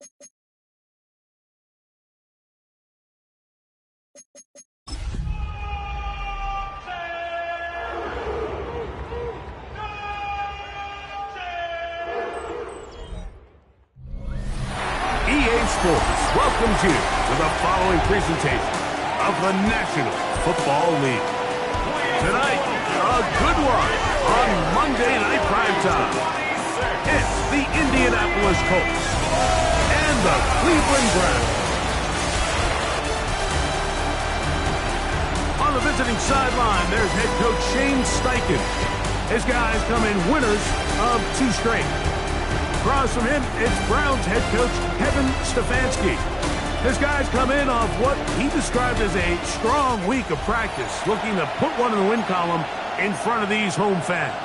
EA Sports welcomes you to the following presentation of the National Football League. Tonight, a good one on Monday Night Primetime. It's the Indianapolis Colts and the Cleveland Browns. On the visiting sideline, there's head coach Shane Steichen. His guys come in winners of 2 straight. Across from him, it's Browns head coach Kevin Stefanski. His guys come in off what he described as a strong week of practice, looking to put one in the win column in front of these home fans.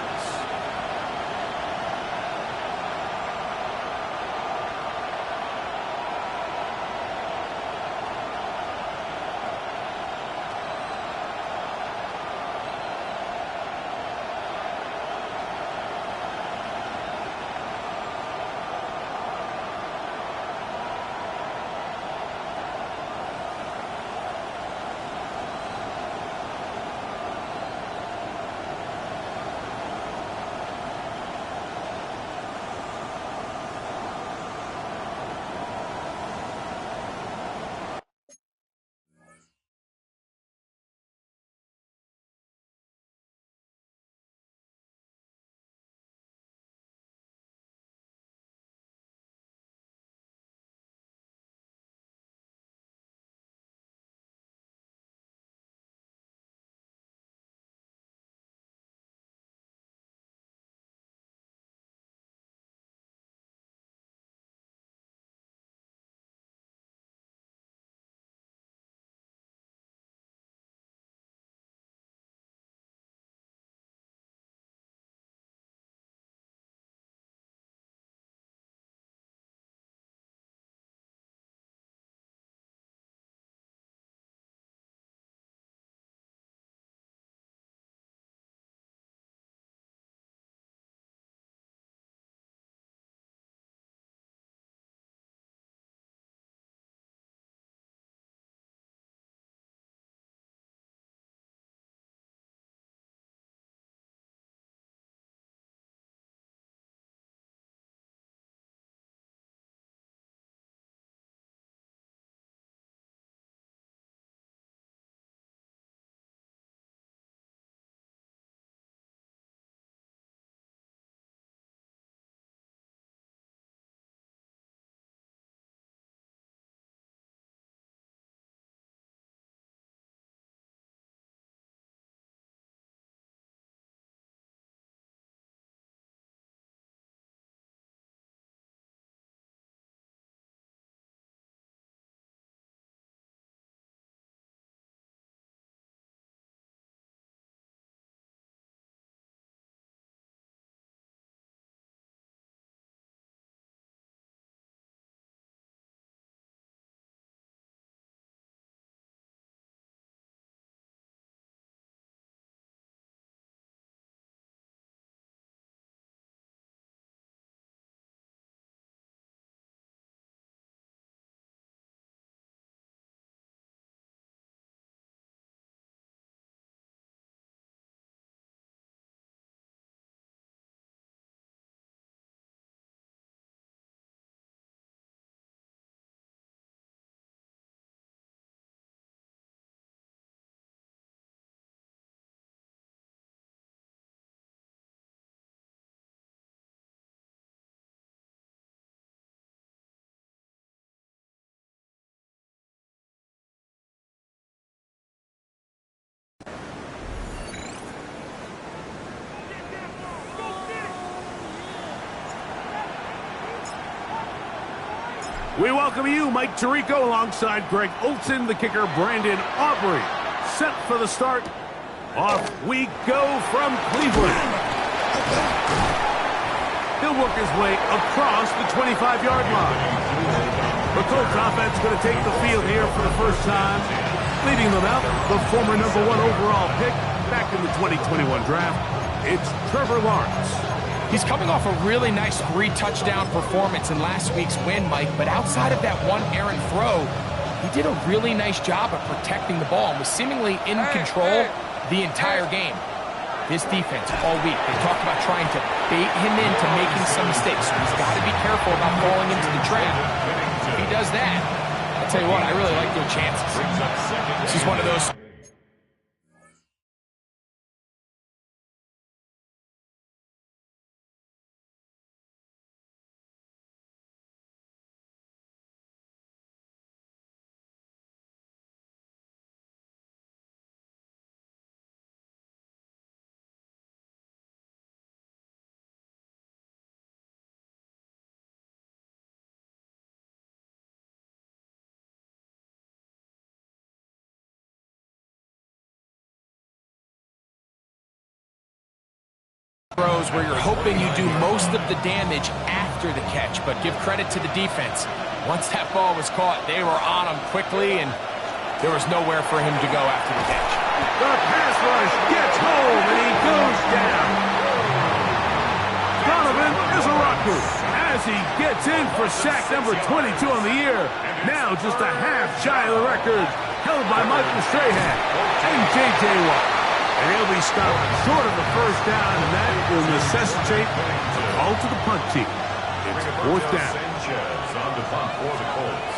We welcome you, Mike Tirico, alongside Greg Olson, the kicker, Brandon Aubrey. Set for the start. Off we go from Cleveland. He'll work his way across the 25-yard line. The Colts offense going to take the field here for the first time. Leading them out, the former #1 overall pick back in the 2021 draft. It's Trevor Lawrence. He's coming off a really nice 3-touchdown performance in last week's win, Mike, but outside of that one errant throw, he did a really nice job of protecting the ball and was seemingly in control the entire game. This defense all week, they talked about trying to bait him into making some mistakes, so he's got to be careful about falling into the trap. If he does that, I'll tell you what, I really like their chances. This is one of those... throws where you're hoping you do most of the damage after the catch, but give credit to the defense. Once that ball was caught, they were on him quickly, and there was nowhere for him to go after the catch. The pass rush gets home, and he goes down. Donovan is a rocker as he gets in for sack number 22 on the year. Now just a half shy of the record held by Michael Strahan and J.J. Watt. And he'll be stopped short of the first down, and that will necessitate a call to the punt team. It's fourth down. Sanchez on the punt for the Colts.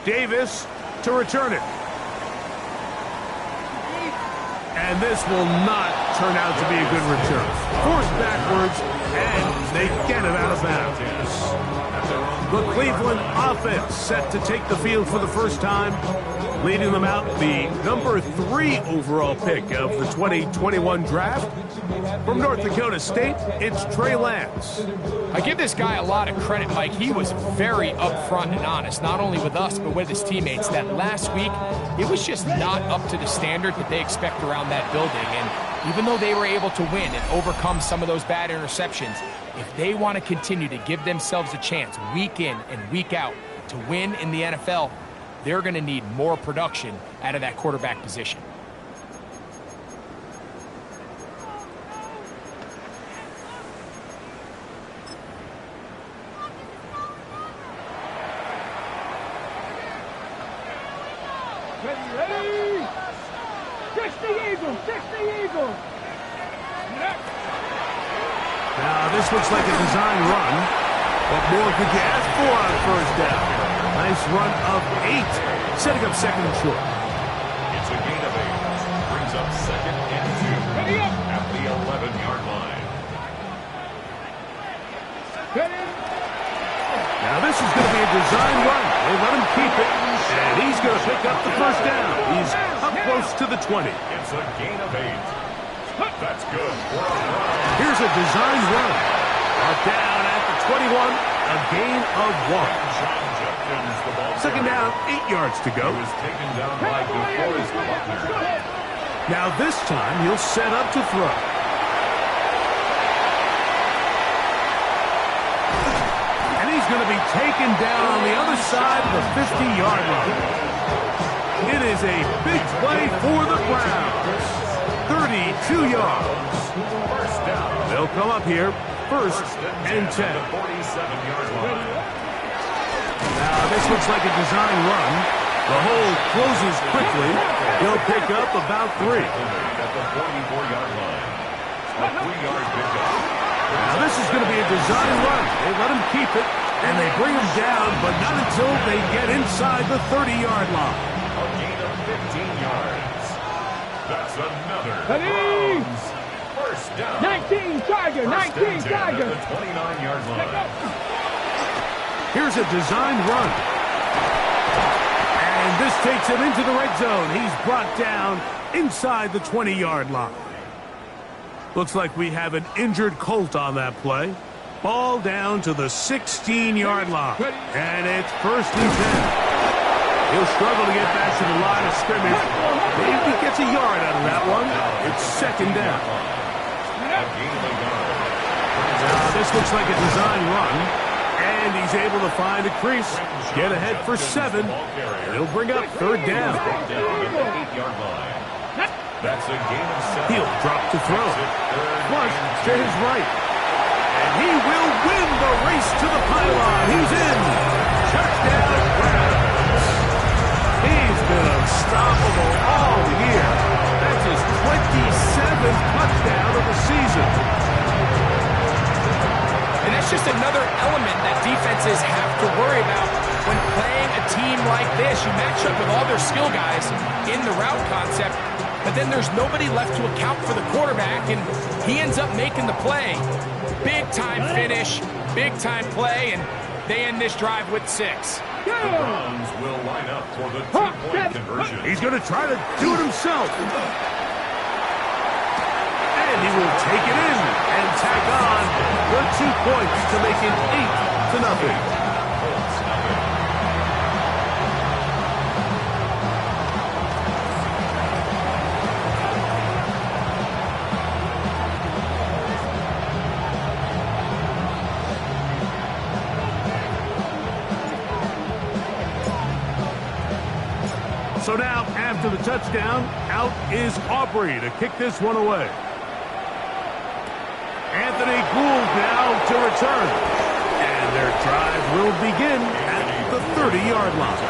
Davis to return it. And this will not turn out to be a good return. Forced backwards, and they get it out of bounds. The Cleveland offense set to take the field for the first time, leading them out the number 3 overall pick of the 2021 draft. From North Dakota State, it's Trey Lance. I give this guy a lot of credit, Mike. He was very upfront and honest, not only with us, but with his teammates, that last week, it was just not up to the standard that they expect around that building. And even though they were able to win and overcome some of those bad interceptions, if they want to continue to give themselves a chance week in and week out to win in the NFL, they're going to need more production out of that quarterback position. Ready! 60 Eagles! 60 Eagles! Now, this looks like a design run. What more could you ask for on first down? Nice run of 8, setting up second and short. It's a gain of 8. Brings up second and 2 at the 11-yard line. Now, this is going to be a design run. They let him keep it, and he's going to pick up the first down. He's up close to the 20. It's a gain of 8. That's good. Here's a design run. Down at the 21, a gain of 1. Second down, 8 yards to go. He was taken down by DeForest Buckner. Now this time, he'll set up to throw. And he's going to be taken down on the other side of the 50-yard line. It is a big play for the Browns. 32 yards. First down. They'll come up here, first and 10. The 47-yard line. Now, this looks like a design run. The hole closes quickly. He'll pick up about 3. At the 44-yard line. A 3-yard pickup. Now, this is going to be a design run. They let him keep it, and they bring him down, but not until they get inside the 30-yard line. A gain of 15 yards. That's another Ready? Browns first down. 19 Tiger! 19 Tiger! At the 29-yard line. Here's a design run. And this takes him into the red zone. He's brought down inside the 20-yard line. Looks like we have an injured Colt on that play. Ball down to the 16-yard line. And it's first and 10. He'll struggle to get back to the line of scrimmage. Maybe he gets a yard out of that one. It's second down. Now, this looks like a design run. And he's able to find a crease. Get ahead for 7. And he'll bring up third down. 8-yard line. That's a gain of 7. He'll drop to throw. Flush to his right. And he will win the race to the pylon. He's in. Touchdown, Browns. He's been unstoppable all year. That's his 27th touchdown of the season. And that's just another element that defenses have to worry about when playing a team like this. You match up with all their skill guys in the route concept, but then there's nobody left to account for the quarterback, and he ends up making the play. Big-time finish, big-time play, and they end this drive with 6. The Browns will line up for the 2-point conversion. He's going to try to do it himself. And he will take it in and tack on the 2 points to make it 8-0. So now, after the touchdown, out is Aubrey to kick this one away. Anthony Gould now to return. And their drive will begin at the 30-yard line.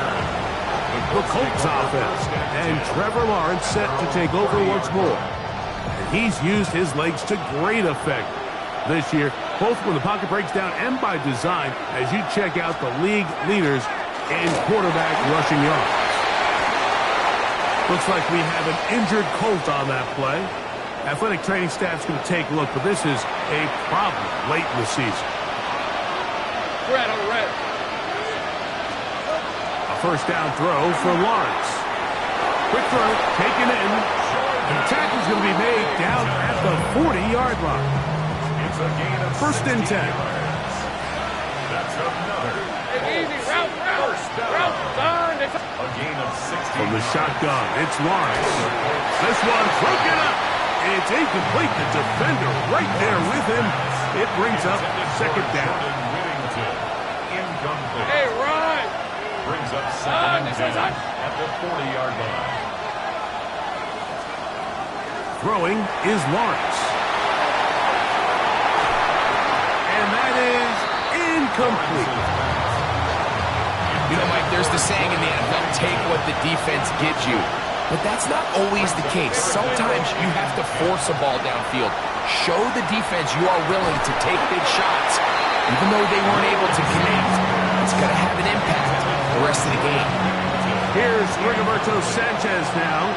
The Colts offense and Trevor Lawrence set to take over once more. And he's used his legs to great effect this year, both when the pocket breaks down and by design, as you check out the league leaders in quarterback rushing yards. Looks like we have an injured Colt on that play. Athletic training staff's going to take a look, but this is a problem late in the season. Red. A first down throw for Lawrence. Quick throw, taken in. And the tackle's going to be made down at the 40-yard line. It's a gain of 1st and 10. That's another. Easy, route. Son. A gain of 16. From the shotgun, it's Lawrence. This one broken up. It's incomplete. The defender right there with him. It brings up 2nd down. Incomplete. Hey, run. Brings up 2nd and 10 at the 40-yard line. Throwing is Lawrence. And that is incomplete. You know, Mike, there's the saying in the NFL, take what the defense gives you. But that's not always the case. Sometimes you have to force a ball downfield. Show the defense you are willing to take big shots. Even though they weren't able to connect, it's going to have an impact the rest of the game. Here's Rigoberto Sanchez now,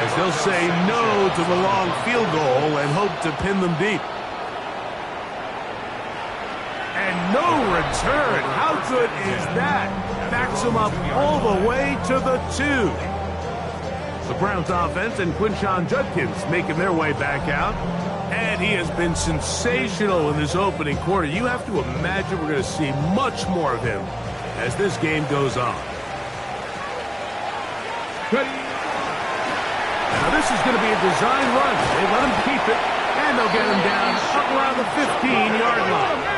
as they'll say no to the long field goal and hope to pin them deep. And no return. How good is that? Backs him up all the way to the 2. The Browns offense and Quinshon Judkins making their way back out. And he has been sensational in this opening quarter. You have to imagine we're going to see much more of him as this game goes on. Now this is going to be a design run. They let him keep it, and they'll get him down up around the 15-yard line.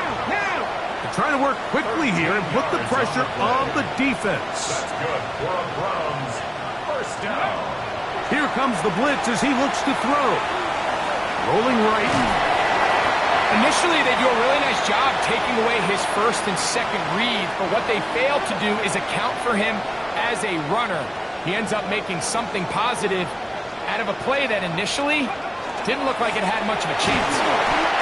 Trying to work quickly here and put the pressure on the defense. That's good for a Browns 1st down. Here comes the blitz as he looks to throw. Rolling right. Initially, they do a really nice job taking away his 1st and 2nd read, but what they fail to do is account for him as a runner. He ends up making something positive out of a play that initially didn't look like it had much of a chance.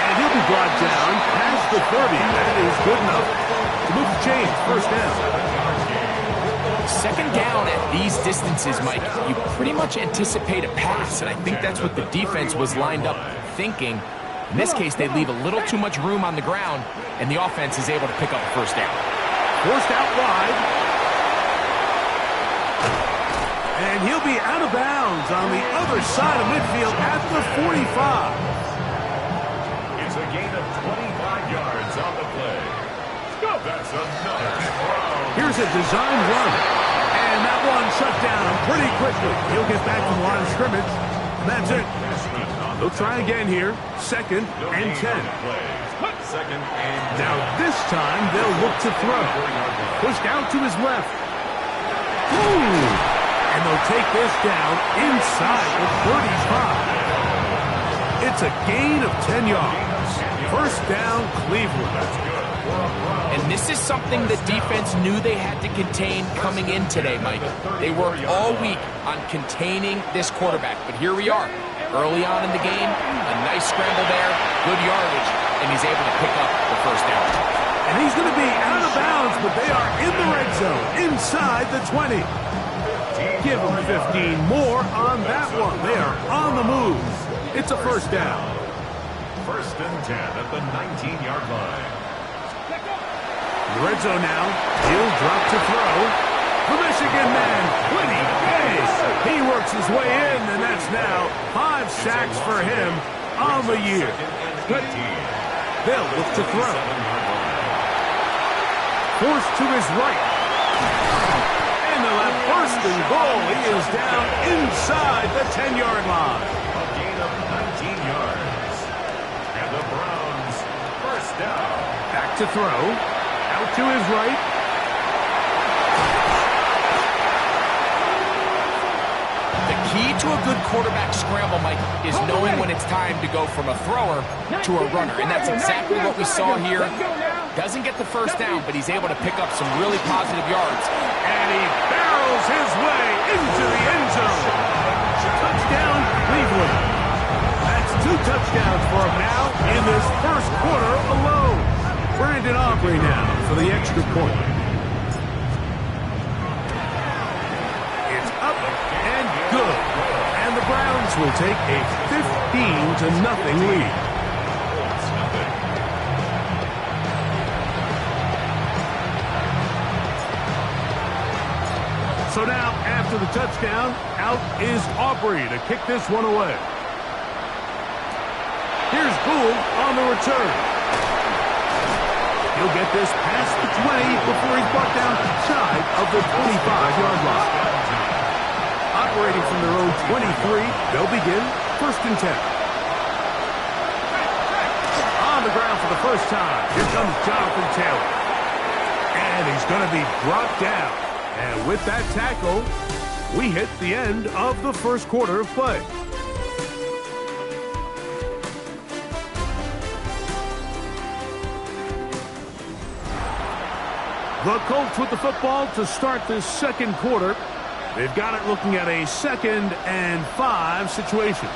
And he'll be brought down past the 30. That is good enough to move the chains. 1st down. 2nd down at these distances, Mike, you pretty much anticipate a pass, and I think that's what the defense was lined up thinking. In this case, they leave a little too much room on the ground, and the offense is able to pick up a 1st down. Forced out wide. And he'll be out of bounds on the other side of midfield at the 45. It's a gain of 25 yards on the play. That's another. Here's a design run. And that one shut down pretty quickly. He'll get back to the line of scrimmage. And that's it. They'll try again here. 2nd and 10. 2nd and 10. Now this time they'll look to throw. Pushed out to his left. Ooh. And they'll take this down inside the 35. It's a gain of 10 yards. First down, Cleveland. And this is something the defense knew they had to contain coming in today, Mike. They worked all week on containing this quarterback. But here we are, early on in the game, a nice scramble there, good yardage, and he's able to pick up the first down. And he's going to be out of bounds, but they are in the red zone, inside the 20. Give them 15 more on that one. They are on the move. It's a first down. First and 10 at the 19-yard line. In the red zone now. He'll drop to throw. The Michigan man, Quinny Hayes. He works his way in, and that's now 5 sacks for him on the year. They'll look to throw. Forced to his right. And they'll have first and goal. He is down inside the 10-yard line. A gain of 19 yards. And the Browns, first down. Back to throw. Out to his right. The key to a good quarterback scramble, Mike, is knowing when it's time to go from a thrower to a runner. And that's exactly what we saw here. Doesn't get the first down, but he's able to pick up some really positive yards. And he barrels his way into the end zone. Touchdown, Cleveland. That's 2 touchdowns for him now in this first quarter alone. Brandon Aubrey now for the extra point. It's up and good. And the Browns will take a 15-0 lead. So now, after the touchdown, out is Aubrey to kick this one away. Here's Gould on the return. He'll get this past the 20 before he's brought down shy of the 25-yard line. Operating from their own 23, they'll begin first and 10. On the ground for the first time, here comes Jonathan Taylor. And he's going to be brought down. And with that tackle, we hit the end of the first quarter of play. The Colts with the football to start this second quarter. They've got it looking at a 2nd and 5 situation.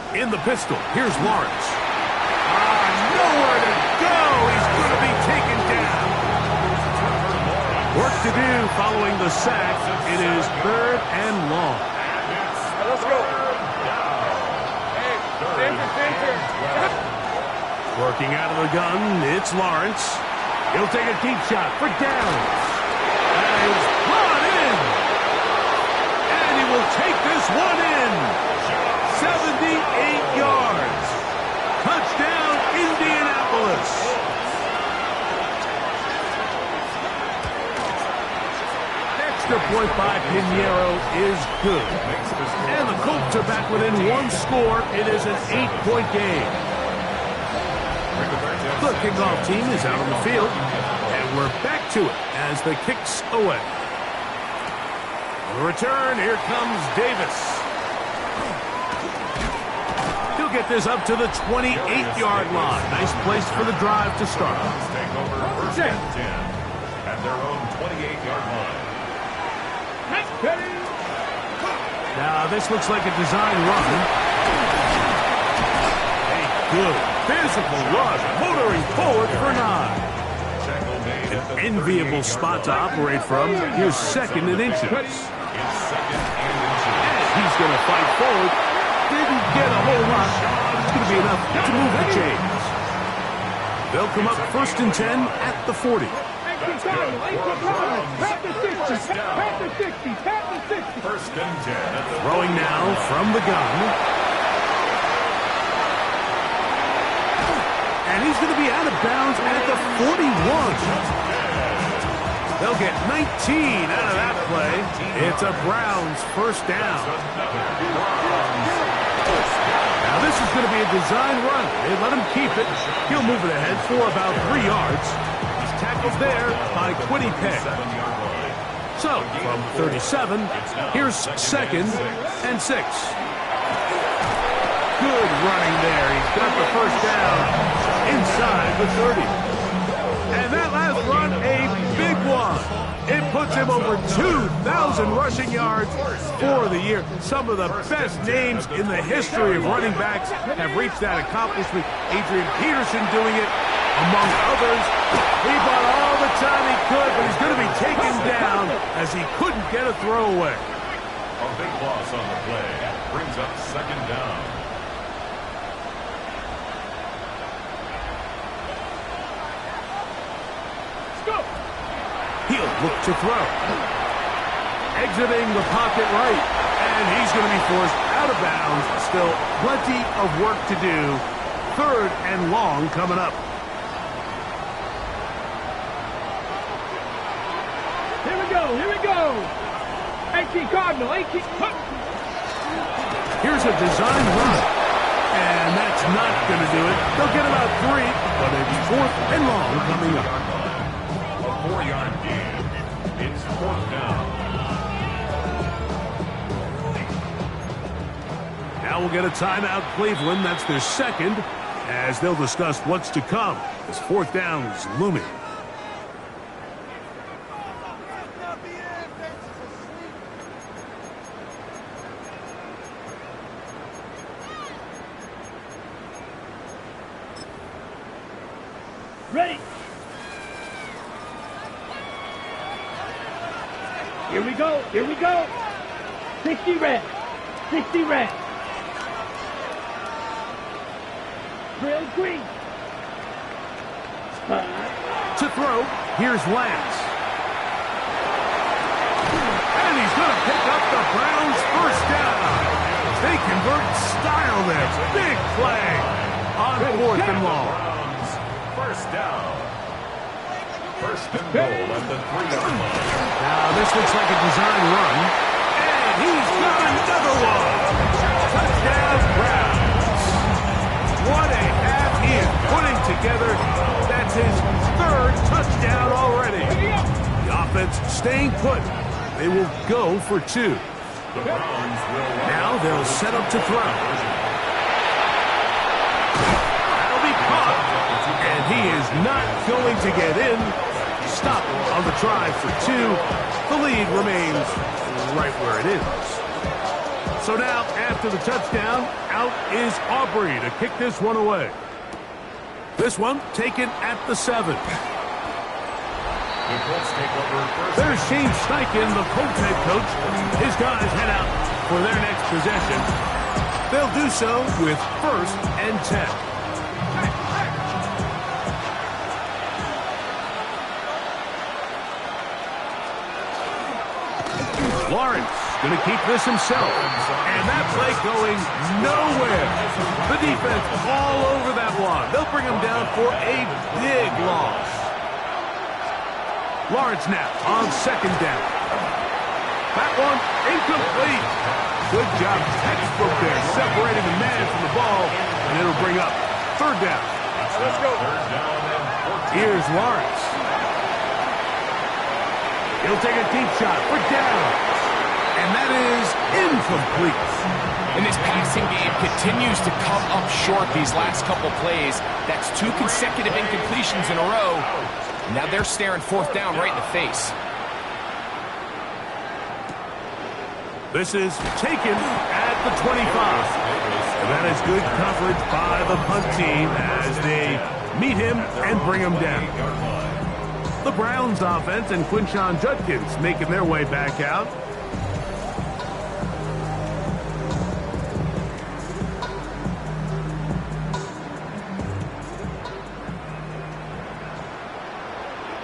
In the pistol, here's Lawrence. Nowhere to go. He's going to be taken down. Work to do following the sack. It is 3rd and long. Let's go. Working out of the gun, it's Lawrence. He'll take a deep shot for downs. That is brought in. And he will take this one in. 78 yards. Touchdown, Indianapolis. Extra point by Pinheiro is good. And the Colts are back within 1 score. It is an 8-point game. The kickoff team is out on the field. And we're back to it as the kick's away. On the return, here comes Davis. He'll get this up to the 28-yard line. Nice place for the drive to start. Take over first and 10 at their own 28-yard line. Now, this looks like a design run. A good physical rush, motoring forward for 9. An enviable spot to operate from. Here's 2nd and inches. It's 2nd and inches. He's going to fight forward. Didn't get a whole lot. It's going to be enough to move the chains. They'll come up 1st and 10 at the 40. First and 10. Throwing now from the gun. And he's going to be out of bounds at the 41. They'll get 19 out of that play. It's a Browns first down. Now this is going to be a design run. They let him keep it. He'll move it ahead for about 3 yards. He's tackled there by Quiddy Peck. So from 37, here's 2nd and 6. Good running there. He's got the first down inside the 30. And that last run, a big one. It puts him over 2,000 rushing yards for the year. Some of the best names in the history of running backs have reached that accomplishment. Adrian Peterson doing it, among others. He bought all the time he could, but he's going to be taken down as he couldn't get a throwaway. A big loss on the play. Brings up 2nd down. He'll look to throw. Exiting the pocket right. And he's going to be forced out of bounds. Still plenty of work to do. 3rd and long coming up. Here we go. 18 Cardinal, 18. Here's a design run. And that's not going to do it. They'll get about 3, but it's 4th and long coming up. A 4-yard gain. It's 4th down. Now we'll get a timeout, Cleveland. That's their 2nd, as they'll discuss what's to come. This 4th down is looming. Ready. Here we go. 60 red. Real green. To throw, here's Lance. And he's going to pick up the Browns' first down. They convert style there. Big play on 4th and long. First down. First and goal at the 3-yard line. Now this looks like a design run. And he's got another one. Touchdown Browns. What a half he is putting together. That's his 3rd touchdown already. The offense staying put. They will go for 2. The Browns will Now they'll set up to throw. That'll be caught. And he is not going to get in. Stop on the try for 2. The lead remains right where it is. So now, after the touchdown, out is Aubrey to kick this one away. This one taken at the 7. The Colts take over first. There's Shane Steichen, the Colts head coach. His guys head out for their next possession. They'll do so with 1st and 10. Lawrence going to keep this himself. And that play going nowhere. The defense all over that one. They'll bring him down for a big loss. Lawrence now on 2nd down. That one incomplete. Good job, textbook there, separating the man from the ball. And it'll bring up 3rd down. Let's go. 3rd down and 14. Here's Lawrence. He'll take a deep shot for down. And that is incomplete. And this passing game continues to come up short these last couple plays. That's 2 consecutive incompletions in a row. Now they're staring 4th down right in the face. This is taken at the 25. And that is good coverage by the punt team as they meet him and bring him down. The Browns offense and Quinshon Judkins making their way back out.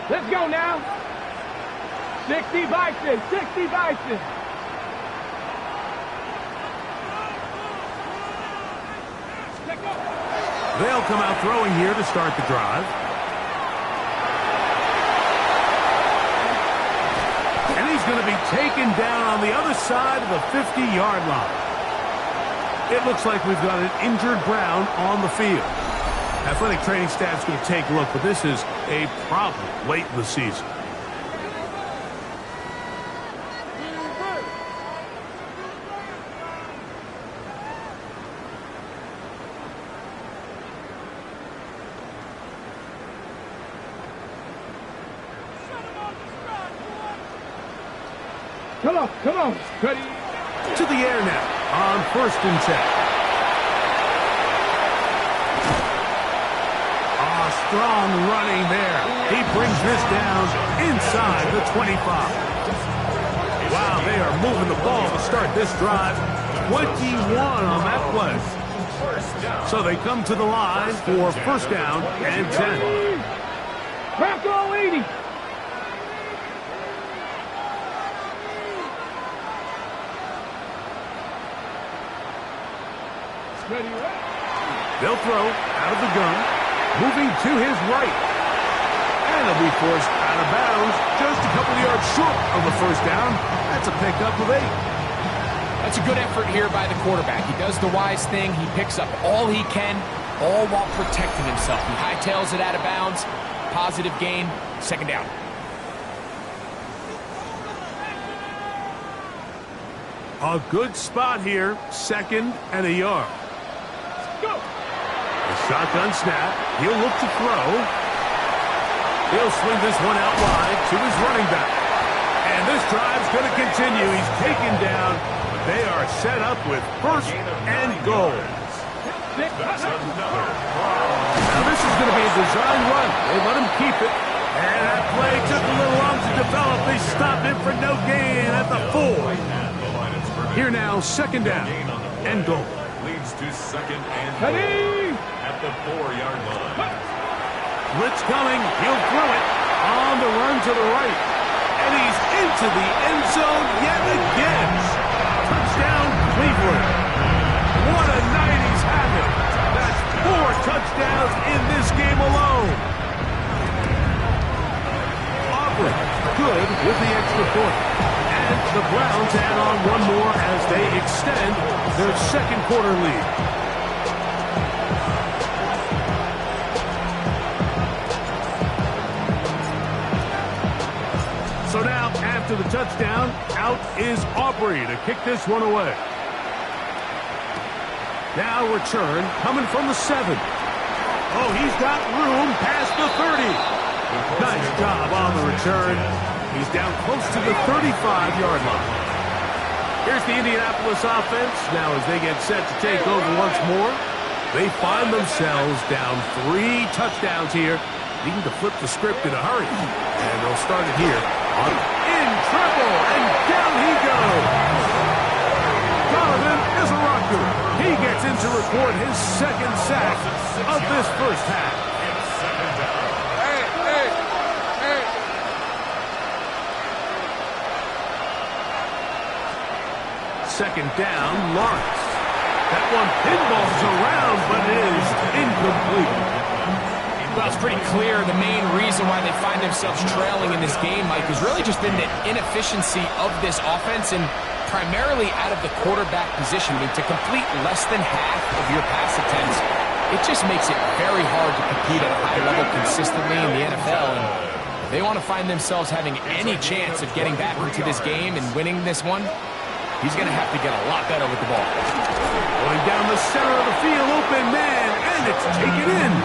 Let's go now. 60 Bison, 60 Bison. They'll come out throwing here to start the drive. And he's going to be taken down on the other side of the 50-yard line. It looks like we've got an injured Brown on the field. Athletic training staff's going to take a look, but this is a problem late in the season. Come on. Ready. To the air now on 1st and 10. Strong running there. He brings this down inside the 25. Wow, they are moving the ball to start this drive. 21 on that play. So they come to the line for 1st down and 10. Crack all 80. They'll throw out of the gun, moving to his right. And he'll be forced out of bounds just a couple of yards short of the 1st down. That's a pickup of 8. That's a good effort here by the quarterback. He does the wise thing. He picks up all he can, all while protecting himself. He hightails it out of bounds. Positive gain. 2nd down. A good spot here. 2nd and a yard. Shotgun snap. He'll look to throw. He'll swing this one out wide to his running back. And this drive's going to continue. He's taken down. They are set up with 1st and goal. Now this is going to be a design run. They let him keep it. And that play took a little long to develop. They stopped him for no gain at the 4. Here now, 2nd down and goal. Leads to 2nd and goal at the 4-yard line. Blitz coming. He'll throw it on the run to the right. And he's into the end zone yet again. Touchdown, Cleveland. What a night he's having. That's 4 touchdowns in this game alone. Aubrey, good with the extra point. And the Browns add on one more as they extend their 2nd quarter lead. So now, after the touchdown, out is Aubrey to kick this one away. Now return coming from the 7. Oh, he's got room past the 30. Nice job on the return. He's down close to the 35-yard line. Here's the Indianapolis offense. Now as they get set to take over once more, they find themselves down 3 touchdowns here, needing to flip the script in a hurry. And they'll start it here in trouble, and down he goes. Donovan is a rocker. He gets in to record his 2nd sack of this 1st half. 2nd down, Lawrence. That one pinballs around, but it is incomplete. Well, it's pretty clear the main reason why they find themselves trailing in this game, Mike, has really just been the inefficiency of this offense and primarily out of the quarterback position. I mean, to complete less than half of your pass attempts, it just makes it very hard to compete at a high level consistently in the NFL. And if they want to find themselves having any chance of getting back into this game and winning this one, he's going to have to get a lot better with the ball. Going down the center of the field, open man, and it's taken in.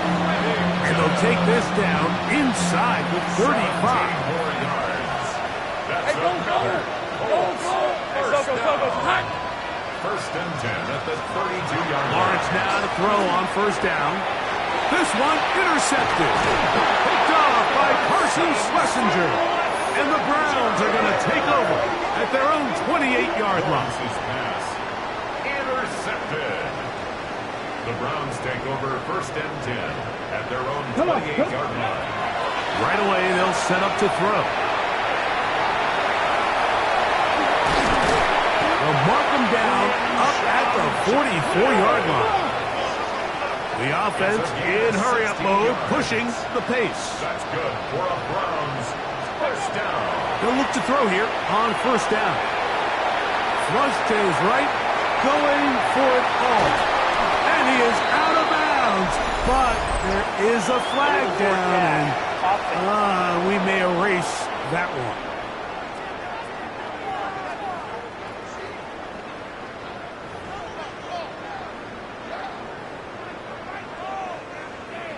And they'll take this down inside the 35. Hey, go. First and 10 at the 32-yard line. Lawrence now to throw on 1st down. This one intercepted. Picked off by Carson Schlesinger. And the Browns are going to take over at their own 28-yard line. Pass intercepted. The Browns take over 1st and 10 at their own 28-yard line. Right away, they'll set up to throw. They'll mark them down up at the 44-yard line. The offense in hurry-up mode, pushing the pace. That's good for a Browns first down. They'll look to throw here on first down. Flush to his right, going for it all. And he is out of bounds, but there is a flag down, and we may erase that one.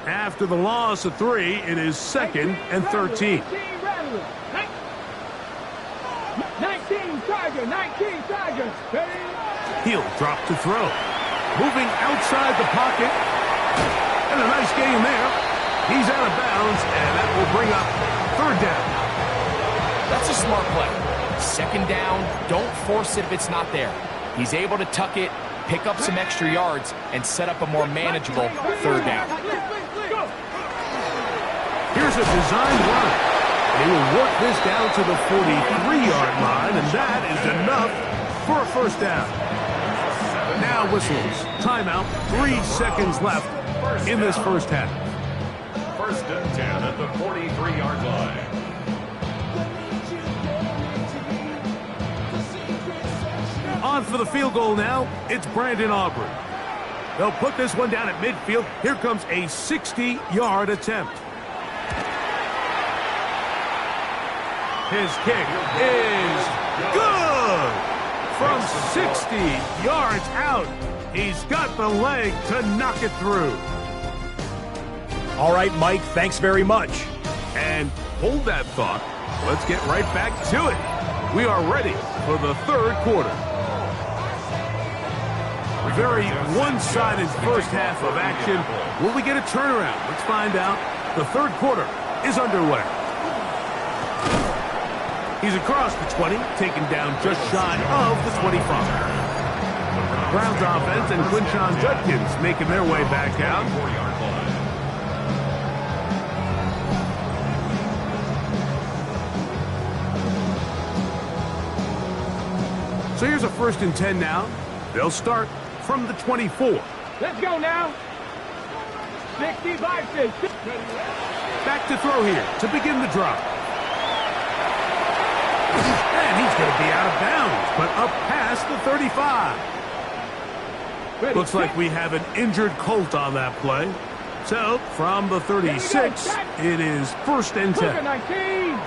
After the loss of 3, it is 2nd and 13. 19 Tigers. He'll drop to throw. Moving outside the pocket. And a nice game there. He's out of bounds, and that will bring up 3rd down. That's a smart play. 2nd down, don't force it if it's not there. He's able to tuck it, pick up some extra yards, and set up a more manageable 3rd down. Here's a designed run. They will work this down to the 43-yard line, and that is enough for a 1st down. Now whistles. Timeout. 3 seconds left in this first half. 1st and 10 at the 43-yard line. On for the field goal now. It's Brandon Aubrey. They'll put this one down at midfield. Here comes a 60-yard attempt. His kick is good! From 60 yards out, he's got the leg to knock it through. All right, Mike, thanks very much. And hold that thought. Let's get right back to it. We are ready for the 3rd quarter. Very one-sided first half of action. Will we get a turnaround? Let's find out. The 3rd quarter is underway. He's across the 20, taken down just shy of the 25. Browns offense and Quinshon Judkins making their way back out. So here's a 1st and 10 now. They'll start from the 24. Let's go now. 60 boxes. Back to throw here to begin the drive. And he's going to be out of bounds, but up past the 35. Looks like we have an injured Colt on that play. So, from the 36, it is 1st and 10. 19.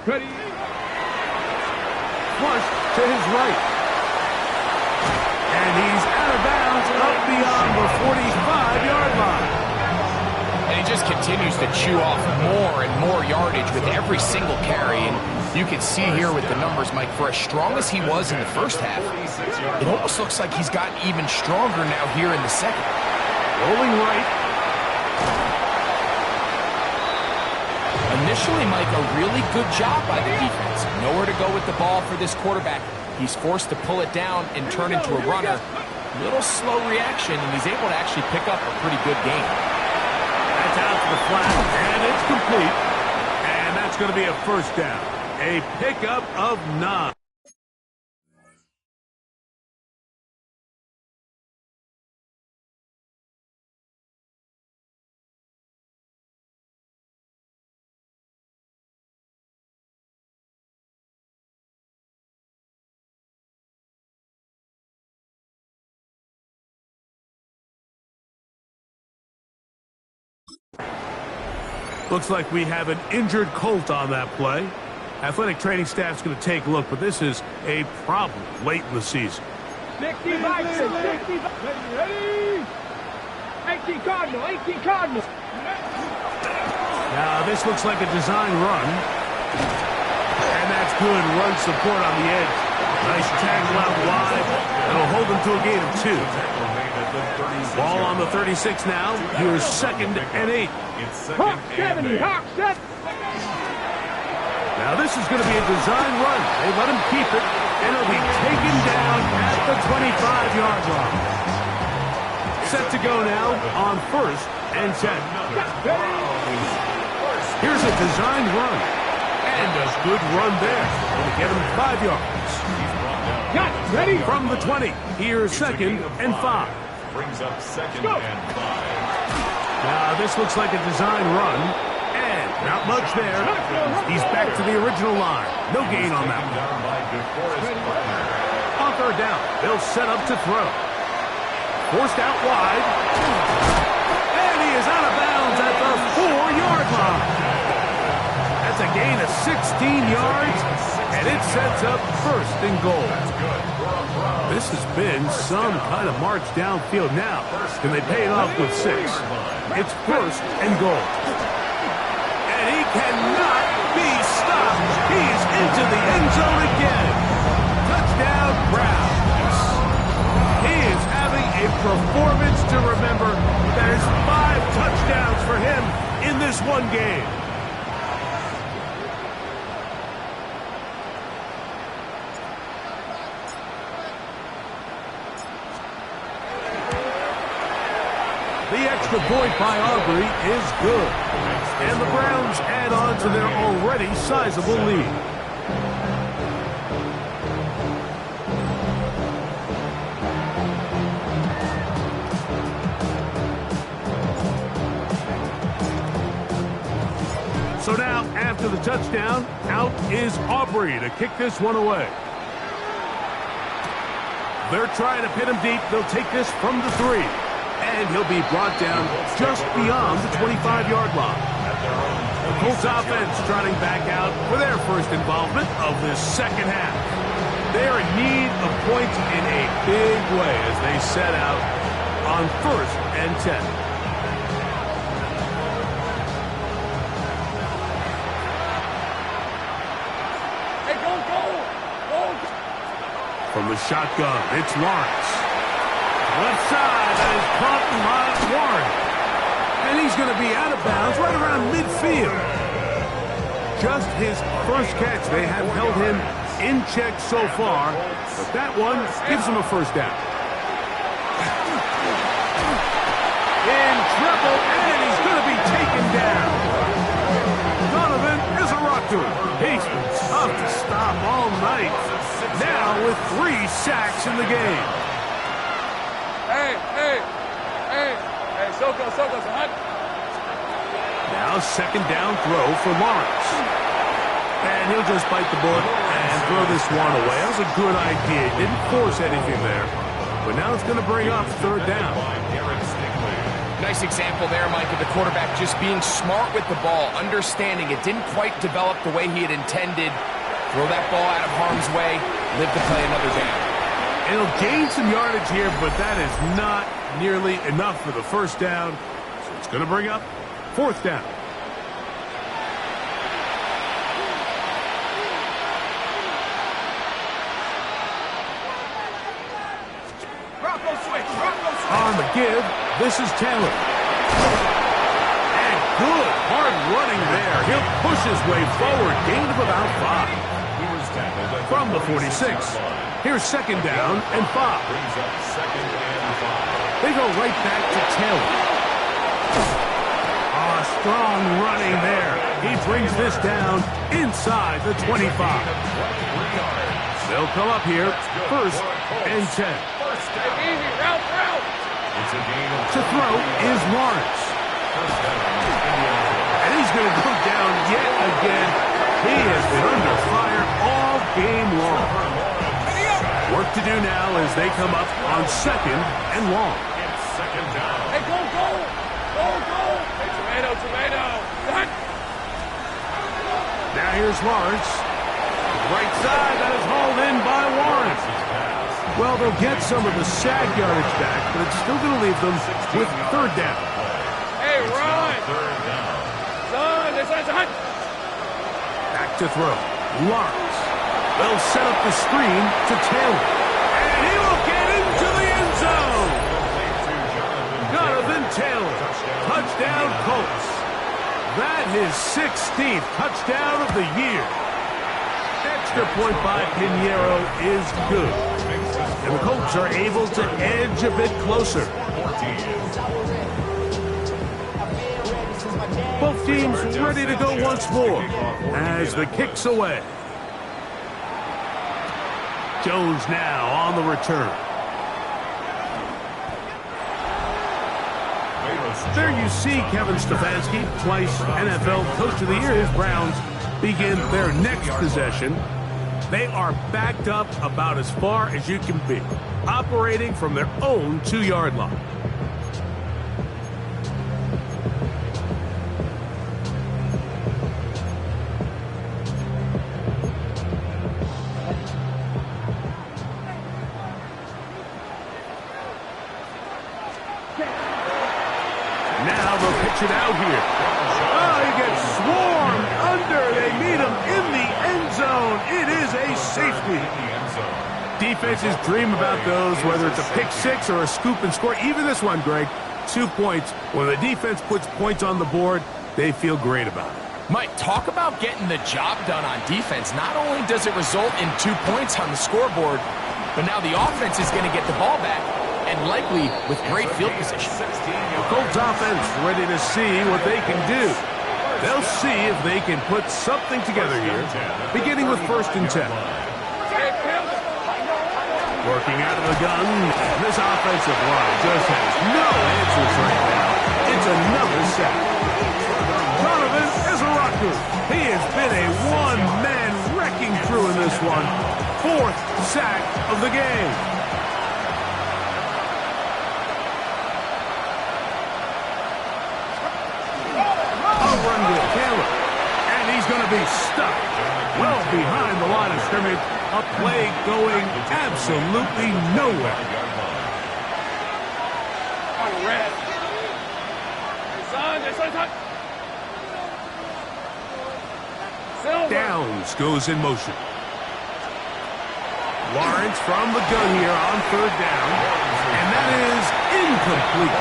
Ready. Flush to his right. And he's out of bounds up beyond the 45-yard line. And he just continues to chew off more and more yardage with every single carry. And you can see here with the numbers, Mike, for as strong as he was in the first half, it almost looks like he's gotten even stronger now here in the second. Rolling right. Initially, Mike, a really good job by the defense. Nowhere to go with the ball for this quarterback. He's forced to pull it down and turn into a runner. Little slow reaction, and he's able to actually pick up a pretty good game. That's out to the flat, and it's complete. And that's going to be a 1st down. A pickup of 9. Looks like we have an injured Colt on that play. Athletic training staff's going to take a look, but this is a problem late in the season. 60 boxes. 60 boxes. Ready. 18 Cardinal. Now, this looks like a design run. And that's good run support on the edge. Nice tackle out wide. It'll hold them to a gain of 2. Ball on the 36 now. Here's 2nd and 8. Hawk 70. Now this is going to be a design run. They let him keep it, and it'll be taken down at the 25-yard line. Set to go now on 1st and 10. Here's a designed run. And a good run there. Going to get him 5 yards. Cut, ready. From the 20, here's 2nd and 5. Brings up 2nd and 5. Now, this looks like a design run. And not much there. He's back to the original line. No gain on that one. Down by DeForest Buckner. On 3rd down, they'll set up to throw. Forced out wide. And he is out of bounds at the 4-yard line. That's a gain of 16 yards, and it sets up 1st and goal. This has been some kind of march downfield now. Can they pay it off with 6? It's 1st and goal. And he cannot be stopped. He's into the end zone again. Touchdown, Browns. He is having a performance to remember. There's 5 touchdowns for him in this one game. The extra point by Aubrey is good. And the Browns add on to their already sizable lead. So now, after the touchdown, out is Aubrey to kick this one away. They're trying to pin him deep. They'll take this from the 3. And he'll be brought down just beyond the 25-yard line. The Colts offense trotting back out for their first involvement of this second half. They're in need of points in a big way as they set out on 1st and 10. Hey, go, go, go. From the shotgun, it's Lawrence. Left side, that is caught by Warren. And he's going to be out of bounds right around midfield. Just his first catch. They have held him in check so far, but that one gives him a 1st down. In trouble, and he's going to be taken down. Donovan is a rock to him. He's been tough to stop all night. Now with 3 sacks in the game. Hey, Soko, son. Now 2nd down throw for Lawrence. And he'll just bite the bullet and throw this one away. That was a good idea. Didn't force anything there. But now it's going to bring up 3rd down. Nice example there, Mike, of the quarterback just being smart with the ball, understanding it didn't quite develop the way he had intended. Throw that ball out of harm's way, live to play another down. It'll gain some yardage here, but that is not nearly enough for the 1st down. So it's going to bring up 4th down. On the give, this is Taylor. And good hard running there. He'll push his way forward. Gain of about 5. From the 46. Here's 2nd down and 5. They go right back to Taylor. Strong running there. He brings this down inside the 25. They'll come up here 1st and 10. Easy, route. To throw is Lawrence. And he's going to go down yet again. He has been under fire all game long. Work to do now as they come up on 2nd and long. Hey, go. Hey, tomato. Cut. Now here's Lawrence. Right side, that is hauled in by Warren. Well, they'll get some of the sack yardage back, but it's still going to leave them with 3rd down. Hey, run. Son. Back to throw. Lawrence. They'll set up the screen to Taylor. And he will get into the end zone. Jonathan Taylor. Touchdown, Colts. That is 16th touchdown of the year. Extra point by Pinheiro is good. And the Colts are able to edge a bit closer. Both teams ready to go once more as the kick's away. Jones now on the return. There you see Kevin Stefanski, twice NFL Coach of the Year. His Browns begin their next possession. They are backed up about as far as you can be, operating from their own 2-yard line. Now they'll pitch it out here. Oh, he gets swarmed under. They meet him in the end zone. It is a safety. Defenses dream about those, whether it's a pick six or a scoop and score. Even this one, Greg, 2 points. When the defense puts points on the board, they feel great about it. Mike, talk about getting the job done on defense. Not only does it result in 2 points on the scoreboard, but now the offense is going to get the ball back, and likely with great field position. The Colts offense ready to see what they can do. They'll see if they can put something together here, beginning with 1st and 10. Working out of the gun, this offensive line just has no answers right now. It's another sack. Donovan is a rocker. He has been a one-man wrecking crew in this one. 4th sack of the game. And he's going to be stuck well behind the line of scrimmage. A play going absolutely nowhere. Downs goes in motion. Lawrence from the gun here on 3rd down. And that is incomplete.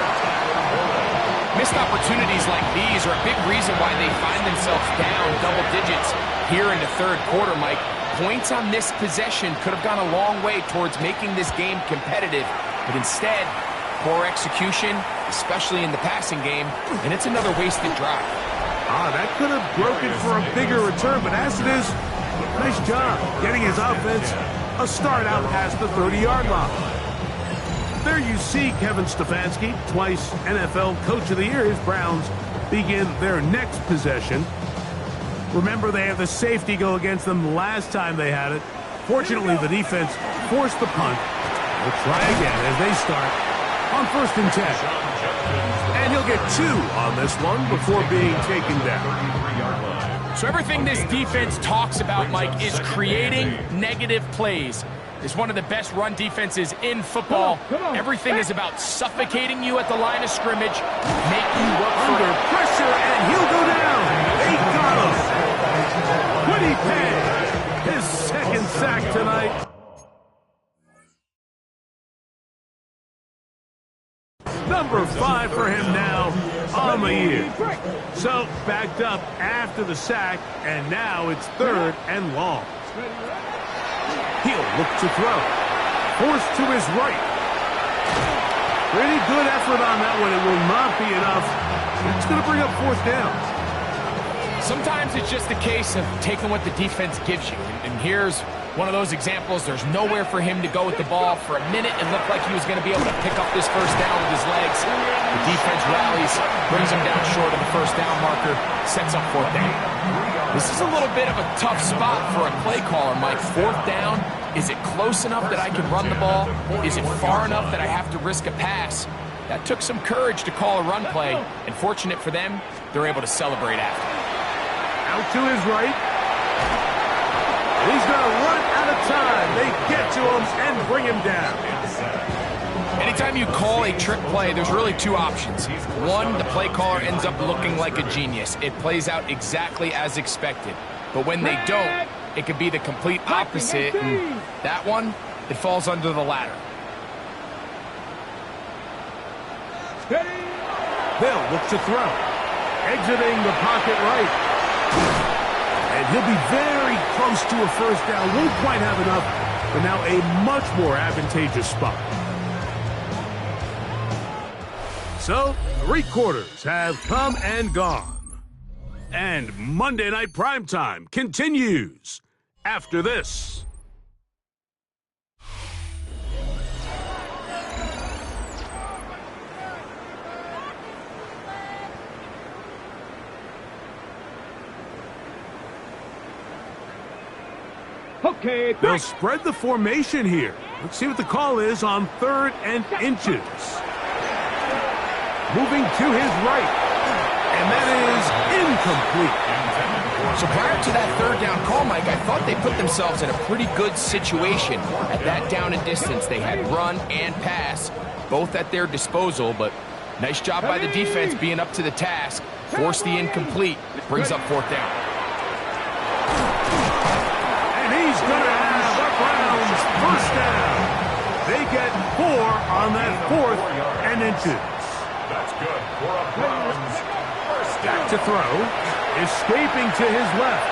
Missed opportunities like these are a big reason why they find themselves down double digits here in the 3rd quarter, Mike. Points on this possession could have gone a long way towards making this game competitive, but instead, poor execution, especially in the passing game, and it's another wasted drive. That could have broken for a bigger return, but as it is, nice job getting his offense a start out past the 30-yard line. There you see Kevin Stefanski, twice NFL Coach of the Year. His Browns begin their next possession. Remember, they have the safety go against them last time they had it. Fortunately, the defense forced the punt. They'll try again as they start on 1st and 10. And he'll get 2 on this one before being taken down. So everything this defense talks about, Mike, is creating negative plays. Is one of the best run defenses in football. Everything is about suffocating you at the line of scrimmage, make you work under pressure, and he'll go down. They got him. Would he pay? His 2nd sack tonight. Number 5 for him now on the year. So backed up after the sack, and now it's 3rd and long. He'll look to throw. Forced to his right. Pretty good effort on that one. It will not be enough. It's going to bring up 4th down. Sometimes it's just a case of taking what the defense gives you. And here's one of those examples. There's nowhere for him to go with the ball. For a minute, it looked like he was going to be able to pick up this 1st down with his legs. The defense rallies, brings him down short of the 1st down marker, sets up 4th down. This is a little bit of a tough spot for a play caller, Mike. 4th down, is it close enough that I can run the ball? Is it far enough that I have to risk a pass? That took some courage to call a run play, and fortunate for them, they're able to celebrate after. Out to his right. He's going to run out of time. They get to him and bring him down. Anytime you call a trick play, there's really 2 options. One, the play caller ends up looking like a genius. It plays out exactly as expected. But when they don't, it could be the complete opposite. And that one, it falls under the latter. They'll look to throw. Exiting the pocket right. And he'll be very close to a 1st down. Won't quite have enough. but now a much more advantageous spot. So, 3 quarters have come and gone. And Monday Night Primetime continues after this. Okay, They'll spread the formation here. Let's see what the call is on 3rd and inches. Moving to his right. And that is incomplete. So prior to that 3rd down call, Mike, I thought they put themselves in a pretty good situation. At that down and distance, they had run and pass, both at their disposal, but nice job by the defense being up to the task. Force the incomplete, brings up 4th down. He's going to have the Browns 1st down. They get 4 on that 4th and inches. That's good for a Browns first down. Back to throw. Escaping to his left.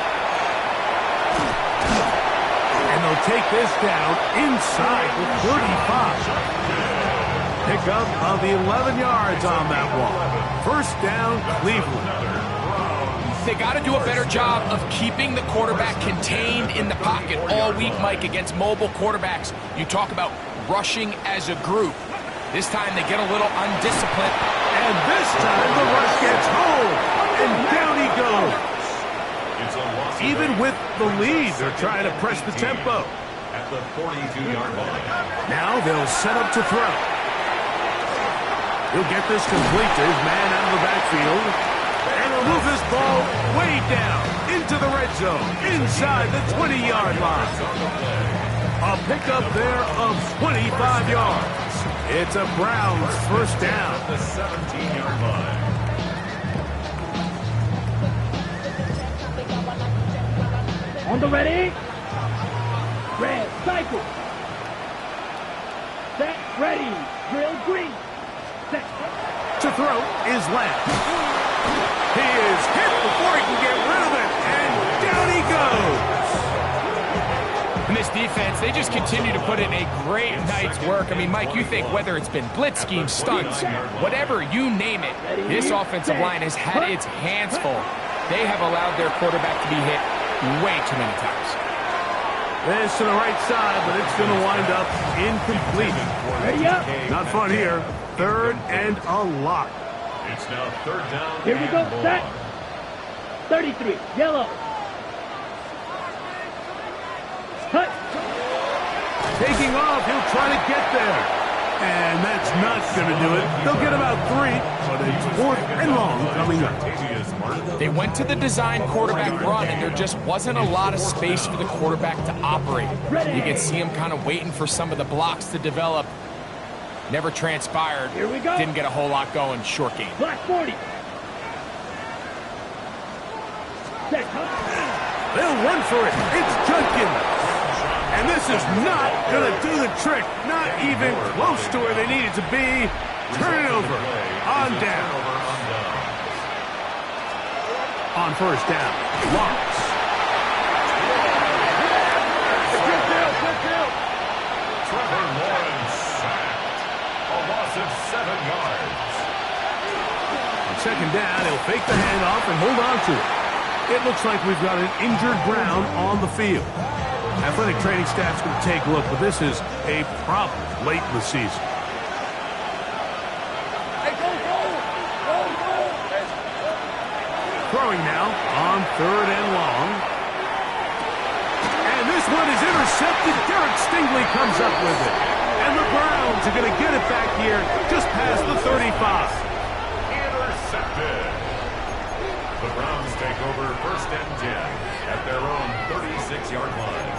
And they'll take this down inside the 35. Pickup of the 11 yards on that one. 1st down, Cleveland. They got to do a better job of keeping the quarterback contained in the pocket all week, Mike, against mobile quarterbacks. You talk about rushing as a group. This time they get a little undisciplined. And this time the rush gets home. And down he goes. Even with the lead, they're trying to press the tempo. At the 42-yard line. Now they'll set up to throw. He'll get this complete to his man out of the backfield. And he'll move this ball way down into the red zone, inside the 20-yard line. A pickup there of 25 yards. It's a Browns 1st down. The 17-yard line. On the ready. Red, cycle. Set, ready. Drill, green. Set. To throw is Lamb. He is hit before he can get rid of it, and down he goes. And this defense, they just continue to put in a great night's work. I mean, Mike, you think whether it's been blitz schemes, stunts, whatever, you name it, this offensive line has had its hands full. They have allowed their quarterback to be hit way too many times. This to the right side, but it's going to wind up incomplete. Ready up. Not fun here. 3rd and a lot. It's now 3rd down. Here we go. Set. 33. Yellow. Cut. Taking off, he'll try to get there. And that's not going to do it. They'll get about 3, but it's 4th and long coming up. They went to the design quarterback run, and there just wasn't a lot of space for the quarterback to operate. You can see him kind of waiting for some of the blocks to develop. Never transpired. Here we go. Didn't get a whole lot going. Short game. Black 40. Set. They'll run for it. It's Judkins. And this is not going to do the trick. Not even close to where they need it to be. Turn it over. On down. On 1st down. Lawrence. Trevor Lawrence sacked. A loss of 7 yards. On 2nd down, he'll fake the handoff and hold on to it. It looks like we've got an injured Brown on the field. Athletic training staff's going to take a look, but this is a problem late in the season. Throwing now on 3rd and long. And this one is intercepted. Derek Stingley comes up with it. And the Browns are going to get it back here just past the 35. Intercepted. The Browns take over 1st and 10 at their own 36-yard line.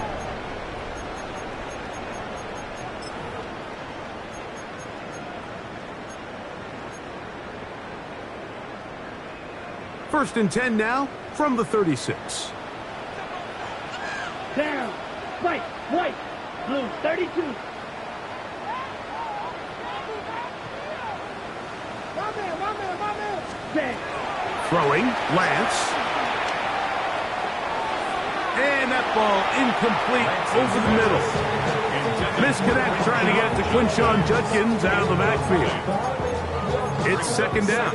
First and 10 now from the 36. Down. Right. White. Blue. 32. My man. Set. Throwing, Lance. And that ball incomplete over the middle. Misconnect trying to get it to Quinshon Judkins out of the backfield. It's second down.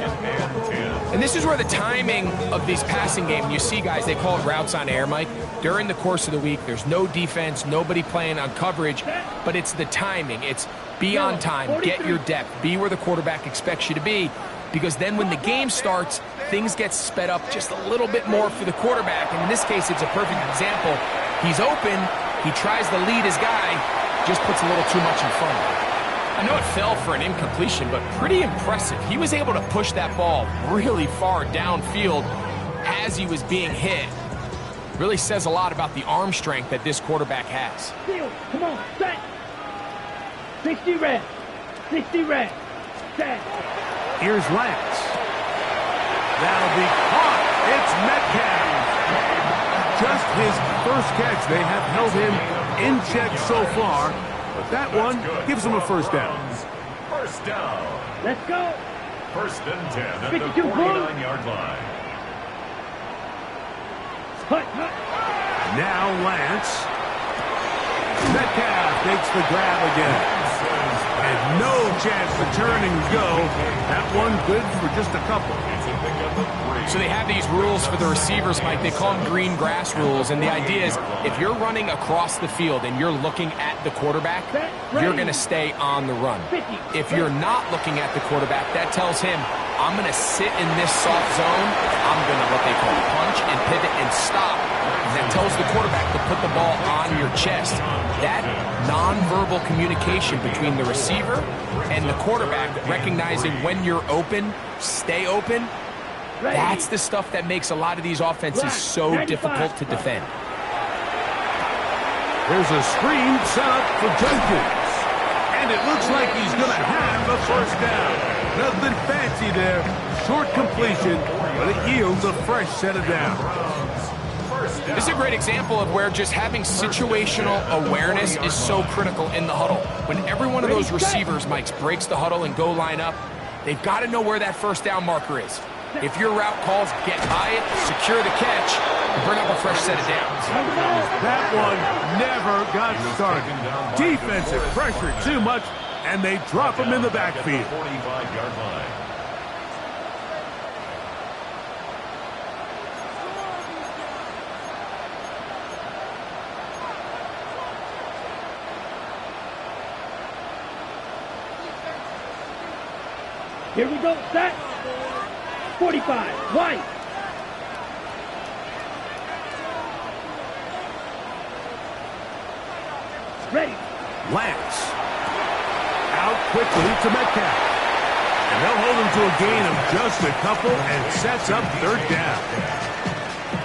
And this is where the timing of these passing game, you see guys, they call it routes on air, Mike. During the course of the week, there's no defense, nobody playing on coverage, but it's the timing. It's be on time, get your depth, be where the quarterback expects you to be, because then when the game starts, things get sped up just a little bit more for the quarterback. And in this case, it's a perfect example. He's open, he tries to lead his guy, just puts a little too much in front of him. I know it fell for an incompletion, but pretty impressive. He was able to push that ball really far downfield as he was being hit. Really says a lot about the arm strength that this quarterback has. Come on, set. 60 red. 60 red. Set. Here's Lance. That'll be caught. It's Metcalf. Just his first catch. They have held him in check so far. But that one gives him a first down. First down. Let's go. First and 10 at 52 the 49-yard line. Now Lance. Metcalf takes the grab again. And no chance to turn and go. That one good for just a couple. So they have these rules for the receivers, Mike. They call them green grass rules. And the idea is if you're running across the field and you're looking at the quarterback, you're going to stay on the run. If you're not looking at the quarterback, that tells him, I'm going to sit in this soft zone. I'm going to what they call punch and pivot and stop. And that tells the quarterback to put the ball on your chest. That nonverbal communication between the receiver and the quarterback, recognizing when you're open, stay open, that's the stuff that makes a lot of these offenses so difficult to defend. There's a screen set up for Jenkins. And it looks like he's going to have a first down. Nothing fancy there. Short completion, but it yields a fresh set of downs. This is a great example of where just having situational awareness is so critical in the huddle. When every one of those receivers, Mike, breaks the huddle and go line up, they've got to know where that first down marker is. If your route calls, get by it, secure the catch, and bring up a fresh set of downs. That one never got started. Defensive pressure too much, and they drop him in the backfield. 45-yard line. Here we go, set. 45, right. Ready. Lance. Out quickly to Metcalf. And they'll hold him to a gain of just a couple and sets up third down.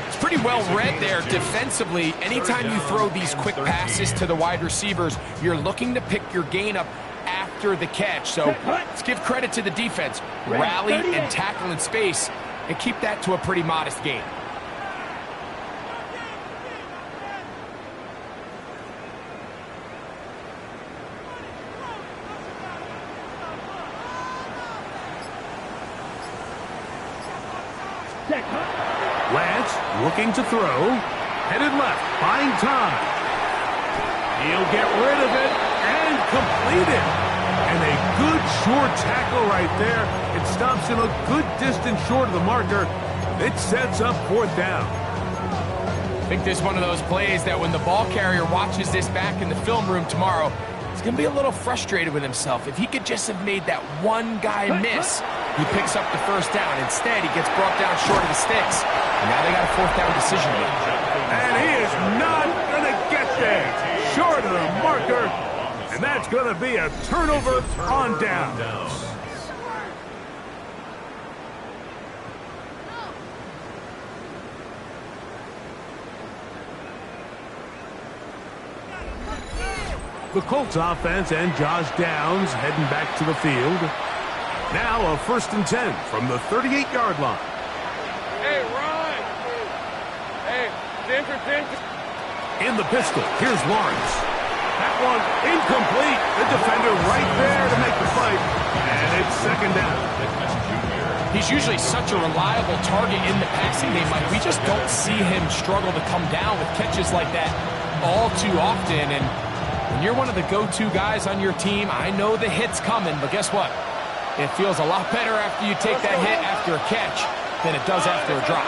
It's pretty well read there defensively. Anytime you throw these quick passes to the wide receivers, you're looking to pick your gain up after the catch. So let's give credit to the defense. Rally and tackle in space and keep that to a pretty modest gain. Lance looking to throw. Headed left, buying time. He'll get rid of it and complete it. And a good short tackle right there. It stops him a good distance short of the marker. It sets up fourth down. I think this is one of those plays that when the ball carrier watches this back in the film room tomorrow, he's going to be a little frustrated with himself. If he could just have made that one guy miss, he picks up the first down. Instead, he gets brought down short of the sticks. And now they got a fourth down decision to make. And he is not going to get there. Short of the marker. And that's going to be a turnover on downs. The Colts offense and Josh Downs heading back to the field. Now a 1st and 10 from the 38-yard line. Hey, Ron. Hey, entrance. In the pistol, here's Lawrence. That one incomplete. The defender right there to make the fight. And it's second down. He He's usually such a reliable target in the passing game, Mike. We just don't see him struggle to come down with catches like that all too often. And when you're one of the go-to guys on your team, I know the hit's coming, but guess what? It feels a lot better after you take that hit after a catch than it does after a drop.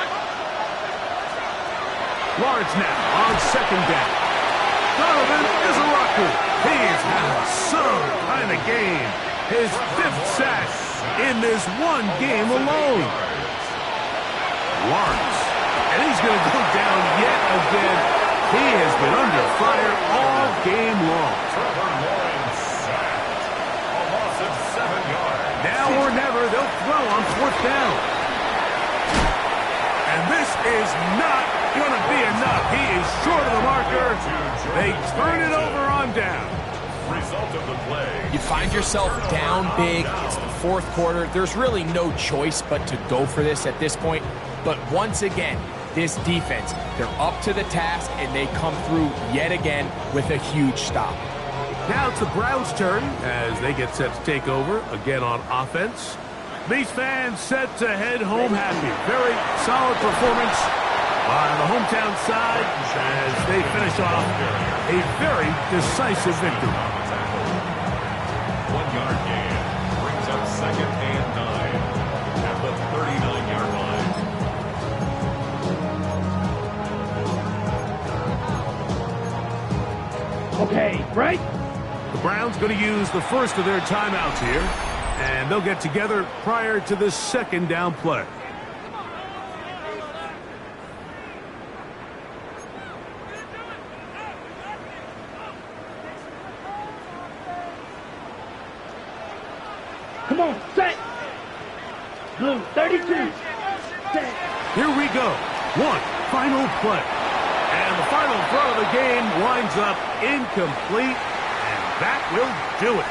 Lawrence now on second down. Donovan is a rocker. He's having some kind of game. His 5th sack in this one game alone. Lawrence, and he's going to go down yet again. He has been under fire all game long. Now or never, they'll throw on 4th down. And this is not going to be enough. He is short of the marker. They turn it over on down. Result of the play. You find yourself down big. It's the 4th quarter. There's really no choice but to go for this at this point. But once again, this defense, they're up to the task, and they come through yet again with a huge stop. Now it's the Browns' turn as they get set to take over again on offense. These fans set to head home happy. Very solid performance on the hometown side as they finish off a very decisive victory. 1-yard gain brings up 2nd and 9 at the 39-yard line. Okay, right? The Browns going to use the first of their timeouts here, and they'll get together prior to the 2nd down play. Come on, set. Blue, 32. Set. Here we go. One final play. And the final throw of the game winds up incomplete, and that will do it.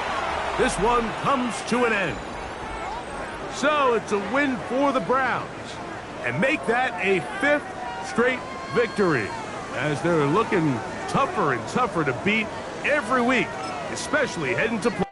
This one comes to an end. So it's a win for the Browns, and make that a 5th straight victory as they're looking tougher and tougher to beat every week, especially heading to play.